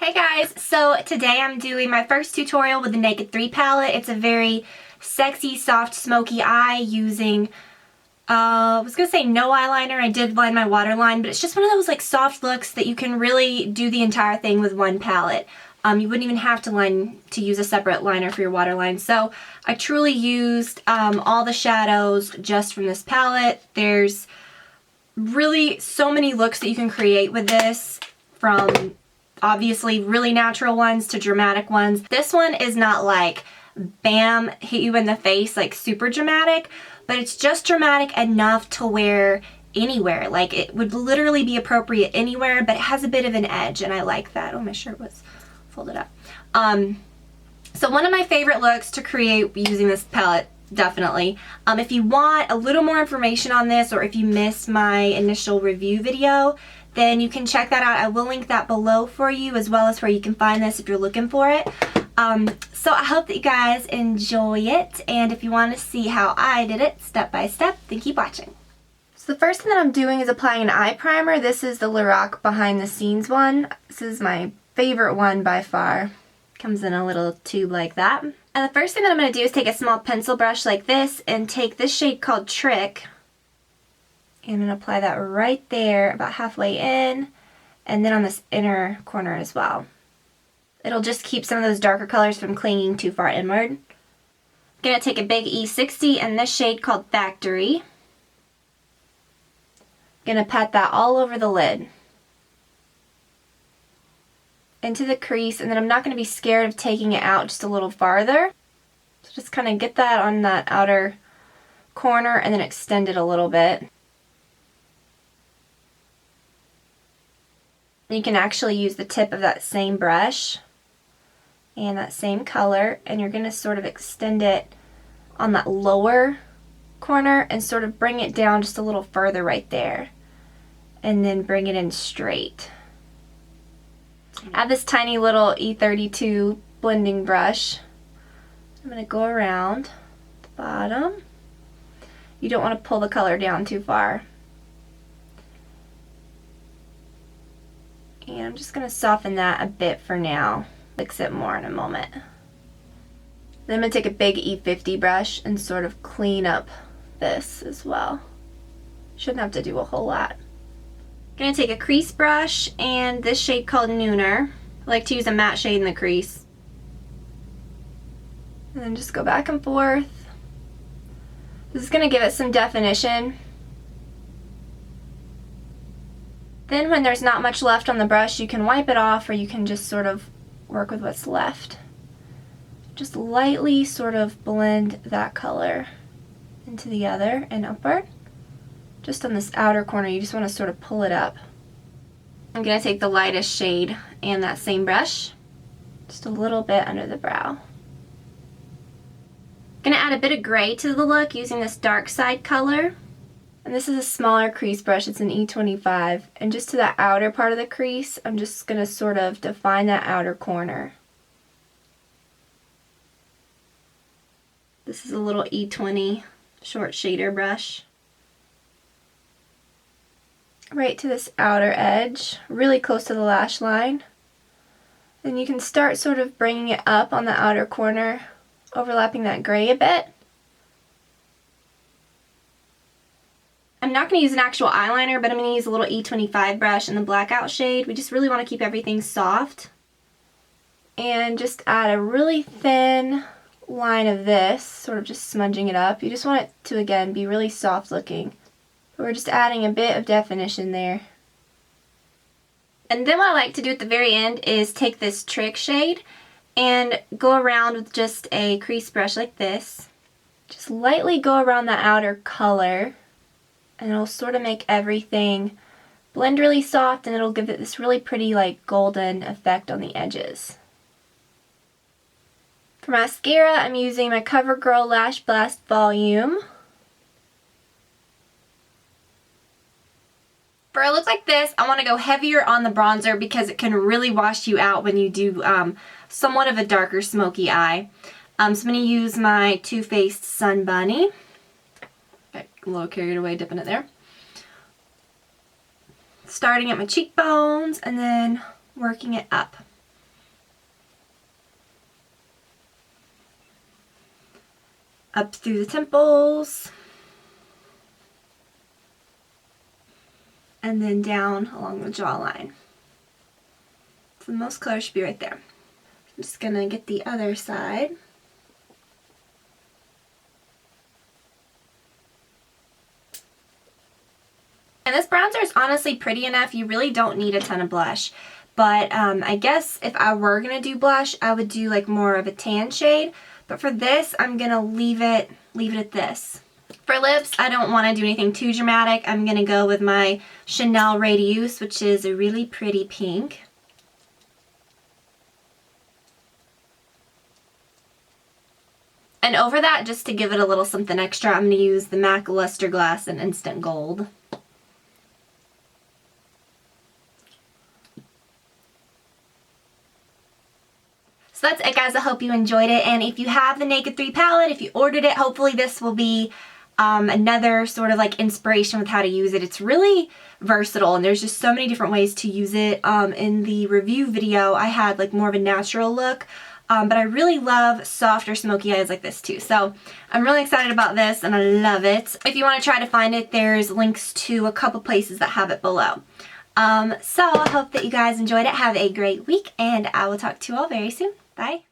Hey guys, so today I'm doing my first tutorial with the Naked 3 palette. It's a very sexy, soft, smoky eye using, I was going to say no eyeliner. I did line my waterline, but it's just one of those like soft looks that you can really do the entire thing with one palette. You wouldn't even have to use a separate liner for your waterline. So I truly used all the shadows just from this palette. There's really so many looks that you can create with this, from obviously really natural ones to dramatic ones. This one is not like bam, hit you in the face, like super dramatic, but it's just dramatic enough to wear anywhere. Like it would literally be appropriate anywhere, but it has a bit of an edge and I like that. Oh, my shirt was folded up. So one of my favorite looks to create using this palette, definitely. If you want a little more information on this, or if you missed my initial review video, then you can check that out. I will link that below for you, as well as where you can find this if you're looking for it. So I hope that you guys enjoy it, and if you want to see how I did it step by step, then keep watching. So the first thing that I'm doing is applying an eye primer. This is the Lorac Behind the Scenes one. This is my favorite one by far. Comes in a little tube like that. And the first thing that I'm going to do is take a small pencil brush like this and take this shade called Trick. And I'm going to apply that right there, about halfway in, and then on this inner corner as well. It'll just keep some of those darker colors from clinging too far inward. I'm going to take a big E60 and this shade called Factory. I'm going to pat that all over the lid, into the crease, and then I'm not going to be scared of taking it out just a little farther. So just kind of get that on that outer corner and then extend it a little bit. And you can actually use the tip of that same brush and that same color, and you're going to sort of extend it on that lower corner and sort of bring it down just a little further right there, and then bring it in straight. I have this tiny little E32 blending brush. I'm going to go around the bottom. You don't want to pull the color down too far. And I'm just going to soften that a bit for now. Fix it more in a moment. Then I'm going to take a big E50 brush and sort of clean up this as well. Shouldn't have to do a whole lot. I'm going to take a crease brush and this shade called Nooner. I like to use a matte shade in the crease. And then just go back and forth. This is going to give it some definition. Then when there's not much left on the brush, you can wipe it off, or you can just sort of work with what's left. Just lightly sort of blend that color into the other and upward. Just on this outer corner, you just want to sort of pull it up. I'm going to take the lightest shade and that same brush, just a little bit under the brow. I'm going to add a bit of gray to the look using this dark side color. And this is a smaller crease brush, it's an E25. And just to that outer part of the crease, I'm just going to sort of define that outer corner. This is a little E20 short shader brush. Right to this outer edge, really close to the lash line. Then you can start sort of bringing it up on the outer corner, overlapping that gray a bit. I'm not going to use an actual eyeliner, but I'm going to use a little E25 brush in the blackout shade. We just really want to keep everything soft. And just add a really thin line of this, sort of just smudging it up. You just want it to, again, be really soft looking. We're just adding a bit of definition there. And then what I like to do at the very end is take this Trick shade and go around with just a crease brush like this. Just lightly go around the outer color, and it'll sort of make everything blend really soft, and it'll give it this really pretty like golden effect on the edges. For mascara, I'm using my CoverGirl Lash Blast Volume. For a look like this, I want to go heavier on the bronzer because it can really wash you out when you do somewhat of a darker smoky eye. So I'm going to use my Too Faced Sun Bunny. Got a little carried away dipping it there. Starting at my cheekbones and then working it up. up through the temples, and then down along the jawline. So most color should be right there. I'm just gonna get the other side. And this bronzer is honestly pretty enough. You really don't need a ton of blush. But I guess if I were going to do blush, I would do like more of a tan shade. But for this, I'm going to leave it at this. For lips, I don't want to do anything too dramatic. I'm going to go with my Chanel Radius, which is a really pretty pink. And over that, just to give it a little something extra, I'm going to use the MAC Luster Glass in Instant Gold. So that's it, guys. I hope you enjoyed it. And if you have the Naked 3 palette, if you ordered it, hopefully this will be another sort of like inspiration with how to use it. It's really versatile and there's just so many different ways to use it. In the review video, I had like more of a natural look, but I really love softer smoky eyes like this too. So I'm really excited about this and I love it. If you want to try to find it, there's links to a couple places that have it below. So I hope that you guys enjoyed it. Have a great week and I will talk to you all very soon. Bye.